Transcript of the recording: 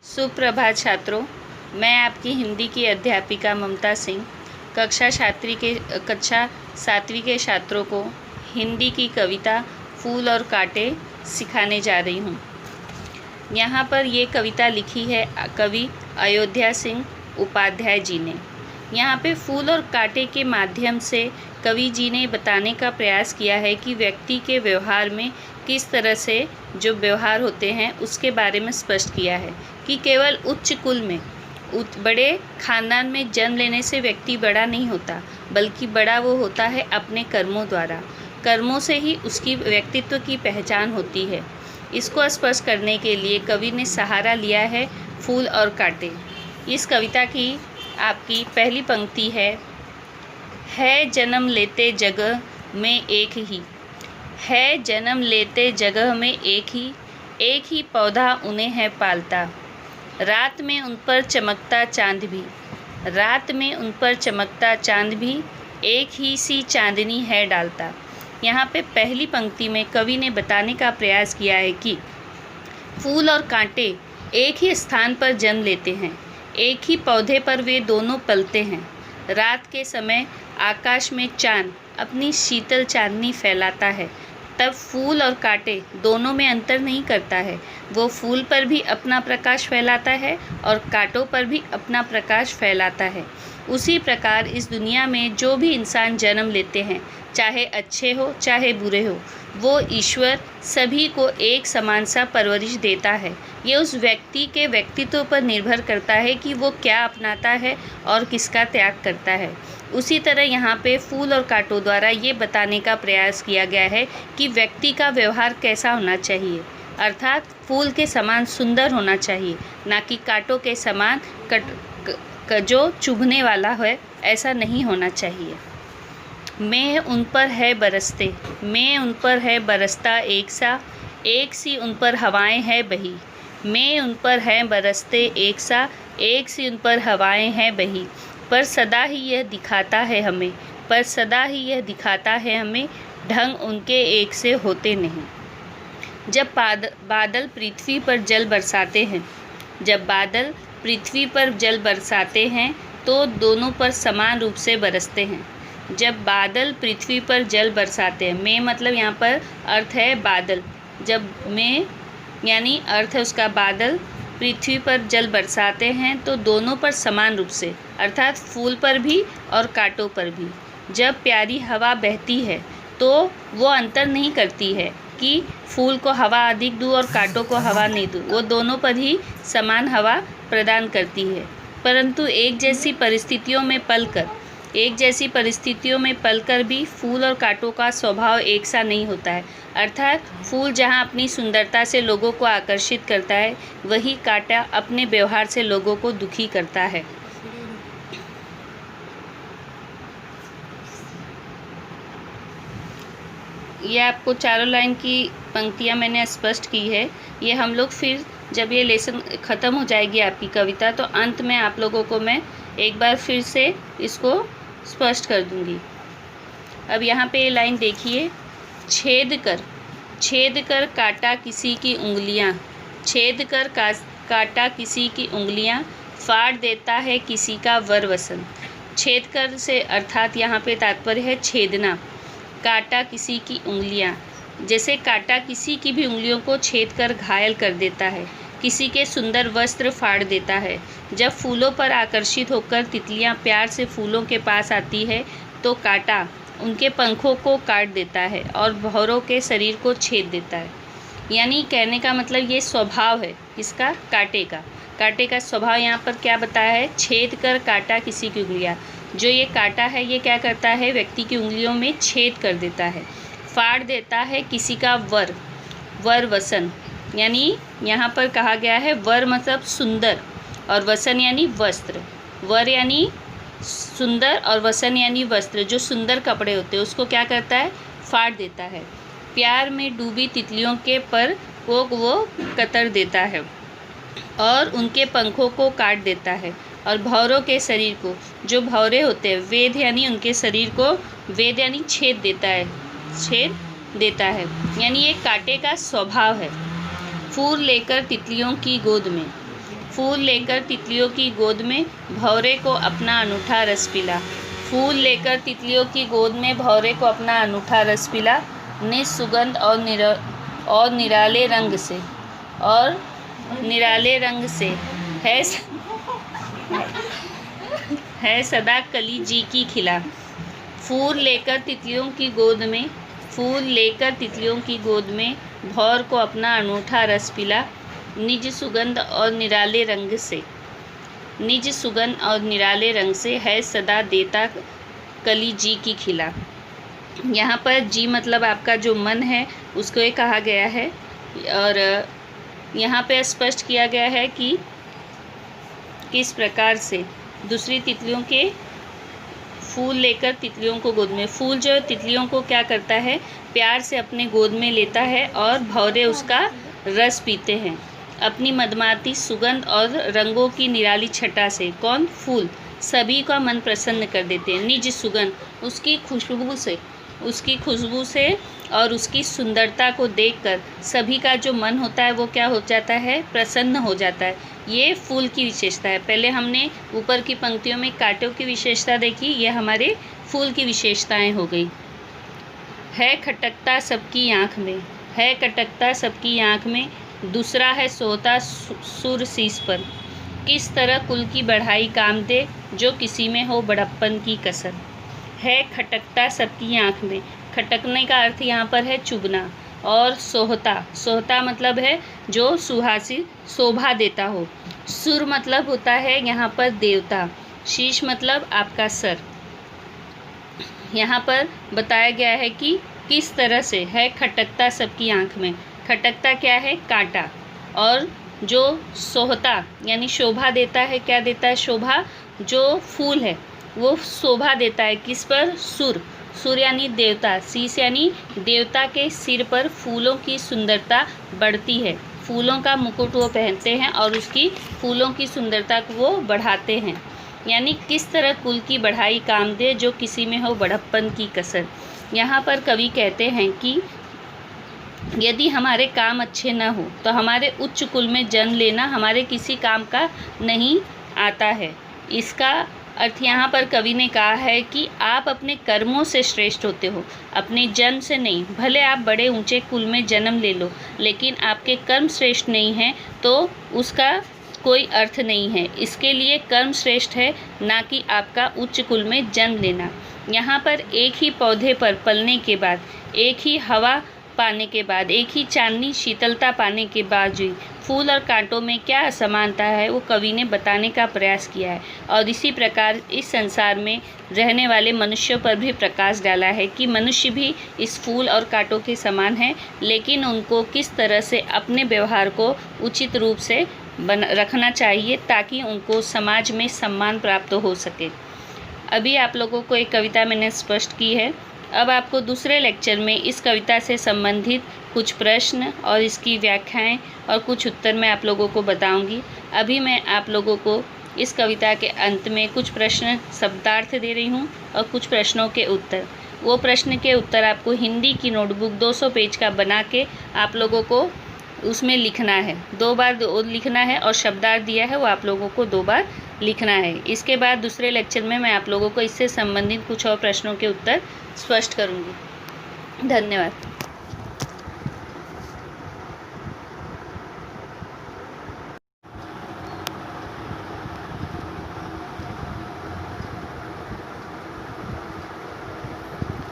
सुप्रभात छात्रों, मैं आपकी हिंदी की अध्यापिका ममता सिंह कक्षा 7वीं के छात्रों को हिंदी की कविता फूल और कांटे सिखाने जा रही हूँ। यहाँ पर ये कविता लिखी है कवि अयोध्या सिंह उपाध्याय जी ने। यहाँ पे फूल और कांटे के माध्यम से कवि जी ने बताने का प्रयास किया है कि व्यक्ति के व्यवहार में किस तरह से जो व्यवहार होते हैं उसके बारे में स्पष्ट किया है कि केवल उच्च कुल में बड़े खानदान में जन्म लेने से व्यक्ति बड़ा नहीं होता, बल्कि बड़ा वो होता है अपने कर्मों द्वारा। कर्मों से ही उसकी व्यक्तित्व की पहचान होती है। इसको स्पष्ट करने के लिए कवि ने सहारा लिया है फूल और कांटे। इस कविता की आपकी पहली पंक्ति है जन्म लेते जगह में एक ही, है जन्म लेते जगह में एक ही पौधा उन्हें है पालता। रात में उन पर चमकता चांद भी, रात में उन पर चमकता चांद भी एक ही सी चांदनी है डालता। यहाँ पे पहली पंक्ति में कवि ने बताने का प्रयास किया है कि फूल और कांटे एक ही स्थान पर जन्म लेते हैं, एक ही पौधे पर वे दोनों पलते हैं। रात के समय आकाश में चांद अपनी शीतल चांदनी फैलाता है, तब फूल और कांटे दोनों में अंतर नहीं करता है। वो फूल पर भी अपना प्रकाश फैलाता है और कांटों पर भी अपना प्रकाश फैलाता है। उसी प्रकार इस दुनिया में जो भी इंसान जन्म लेते हैं, चाहे अच्छे हो चाहे बुरे हो, वो ईश्वर सभी को एक समान सा परवरिश देता है। ये उस व्यक्ति के व्यक्तित्व पर निर्भर करता है कि वो क्या अपनाता है और किसका त्याग करता है। उसी तरह यहाँ पे फूल और कांटों द्वारा ये बताने का प्रयास किया गया है कि व्यक्ति का व्यवहार कैसा होना चाहिए, अर्थात फूल के समान सुंदर होना चाहिए, ना कि कांटों के समान जो चुभने वाला है, ऐसा नहीं होना चाहिए। मैं उन पर है बरसते, मैं उन पर है बरसता एक सी उन पर हवाएं है बही। मैं उन पर है बरसते एक सी उन पर हवाएं हैं बही। पर सदा ही यह दिखाता है हमें, पर सदा ही यह दिखाता है हमें, ढंग उनके एक से होते नहीं। जब बादल पृथ्वी पर जल बरसाते हैं, जब बादल पृथ्वी पर जल बरसाते हैं तो दोनों पर समान रूप से बरसते हैं। जब बादल पृथ्वी पर जल बरसाते हैं, में मतलब यहाँ पर अर्थ है बादल, जब में यानी अर्थ है उसका बादल पृथ्वी पर जल बरसाते हैं तो दोनों पर समान रूप से, अर्थात फूल पर भी और कांटों पर भी। जब प्यारी हवा बहती है तो वो अंतर नहीं करती है कि फूल को हवा अधिक दूँ और कांटों को हवा नहीं दूँ, वो दोनों पर ही समान हवा प्रदान करती है। परंतु एक जैसी परिस्थितियों में पलकर भी फूल और कांटों का स्वभाव एक सा नहीं होता है। अर्थात फूल जहाँ अपनी सुंदरता से लोगों को आकर्षित करता है, वही कांटा अपने व्यवहार से लोगों को दुखी करता है। ये आपको चारों लाइन की पंक्तियाँ मैंने स्पष्ट की है। ये हम लोग फिर जब ये लेसन ख़त्म हो जाएगी आपकी कविता, तो अंत में आप लोगों को मैं एक बार फिर से इसको स्पष्ट कर दूंगी। अब यहाँ पे ये लाइन देखिए, छेद कर काटा किसी की उंगलियाँ, छेद कर काटा किसी की उंगलियाँ, फाड़ देता है किसी का वर वसन। छेद कर से अर्थात यहाँ पे तात्पर्य है छेदना। काटा किसी की उंगलियाँ, जैसे काटा किसी की भी उंगलियों को छेद कर घायल कर देता है, किसी के सुंदर वस्त्र फाड़ देता है। जब फूलों पर आकर्षित होकर तितलियां प्यार से फूलों के पास आती है तो कांटा उनके पंखों को काट देता है और भौरों के शरीर को छेद देता है। यानी कहने का मतलब ये स्वभाव है किसका, कांटे का स्वभाव यहाँ पर क्या बताया है, छेद कर काटा किसी की उंगलियाँ। जो ये कांटा है ये क्या करता है, व्यक्ति की उंगलियों में छेद कर देता है। फाड़ देता है किसी का वर वसन, यानी यहाँ पर कहा गया है वर मतलब सुंदर और वसन यानी वस्त्र। वर यानी सुंदर और वसन यानी वस्त्र, जो सुंदर कपड़े होते हैं उसको क्या करता है, फाड़ देता है। प्यार में डूबी तितलियों के पर को वो कतर देता है और उनके पंखों को काट देता है। और भौरों के शरीर को, जो भौरे होते हैं, वेद यानी उनके शरीर को, वेद यानी छेद देता है, यानी ये कांटे का स्वभाव है। फूल लेकर तितलियों की गोद में, फूल लेकर तितलियों की गोद में भौरे को अपना अनूठा रस पिला। फूल लेकर तितलियों की गोद में भौरे को अपना अनूठा रस पिला। निस्सुगंध और निराले रंग से है सदा कली जी की खिला। फूल लेकर तितलियों की गोद में भौर को अपना अनूठा रस पिला। निज सुगंध और निराले रंग से है सदा देता कली जी की खिला। यहाँ पर जी मतलब आपका जो मन है उसको ये कहा गया है और यहाँ पे स्पष्ट किया गया है कि किस प्रकार से दूसरी तितलियों के फूल लेकर तितलियों को गोद में, फूल जो तितलियों को क्या करता है, प्यार से अपने गोद में लेता है और भौरे उसका रस पीते हैं अपनी मधुमाती सुगंध और रंगों की निराली छटा से। कौन? फूल सभी का मन प्रसन्न कर देते हैं। निज सुगंध उसकी खुशबू से और उसकी सुंदरता को देखकर सभी का जो मन होता है वो क्या हो जाता है, प्रसन्न हो जाता है। ये फूल की विशेषता है। पहले हमने ऊपर की पंक्तियों में कांटों की विशेषता देखी, ये हमारे फूल की विशेषताएं हो गई। है खटकता सबकी आँख में, दूसरा है सोता सुर शीस पर। किस तरह कुल की बढ़ाई काम दे जो किसी में हो बड़प्पन की कसर। है खटकता सबकी आँख में, खटकने का अर्थ यहाँ पर है चुभना। और सोहता मतलब है जो सुहासी शोभा देता हो। सुर मतलब होता है यहाँ पर देवता। शीश मतलब आपका सर। यहाँ पर बताया गया है कि किस तरह से है खटकता सबकी आँख में। खटकता क्या है? कांटा। और जो सोहता यानी शोभा देता है, क्या देता है? शोभा। जो फूल है वो शोभा देता है किस पर? सुर यानी देवता। शीश यानी देवता के सिर पर फूलों की सुंदरता बढ़ती है। फूलों का मुकुट वो पहनते हैं और उसकी फूलों की सुंदरता को वो बढ़ाते हैं। यानी किस तरह कुल की बढ़ाई काम दे जो किसी में हो बड़प्पन की कसर। यहाँ पर कवि कहते हैं कि यदि हमारे काम अच्छे न हो तो हमारे उच्च कुल में जन्म लेना हमारे किसी काम का नहीं आता है। इसका अर्थ यहाँ पर कवि ने कहा है कि आप अपने कर्मों से श्रेष्ठ होते हो, अपने जन्म से नहीं। भले आप बड़े ऊंचे कुल में जन्म ले लो, लेकिन आपके कर्म श्रेष्ठ नहीं हैं तो उसका कोई अर्थ नहीं है। इसके लिए कर्म श्रेष्ठ है, ना कि आपका उच्च कुल में जन्म लेना। यहाँ पर एक ही पौधे पर पलने के बाद, एक ही हवा पाने के बाद, एक ही चांदनी शीतलता पाने के बावजूद फूल और कांटों में क्या असमानता है वो कवि ने बताने का प्रयास किया है। और इसी प्रकार इस संसार में रहने वाले मनुष्यों पर भी प्रकाश डाला है कि मनुष्य भी इस फूल और कांटों के समान हैं, लेकिन उनको किस तरह से अपने व्यवहार को उचित रूप से रखना चाहिए ताकि उनको समाज में सम्मान प्राप्त हो सके। अभी आप लोगों को एक कविता मैंने स्पष्ट की है। अब आपको दूसरे लेक्चर में इस कविता से संबंधित कुछ प्रश्न और इसकी व्याख्याएं और कुछ उत्तर मैं आप लोगों को बताऊंगी। अभी मैं आप लोगों को इस कविता के अंत में कुछ प्रश्न शब्दार्थ दे रही हूं और कुछ प्रश्नों के उत्तर। वो प्रश्न के उत्तर आपको हिंदी की नोटबुक 200 पेज का बना के आप लोगों को उसमें लिखना है। 2 बार लिखना है और शब्दार्थ दिया है वो आप लोगों को 2 बार लिखना है। इसके बाद दूसरे लेक्चर में मैं आप लोगों को इससे संबंधित कुछ और प्रश्नों के उत्तर स्पष्ट करूँगी। धन्यवाद।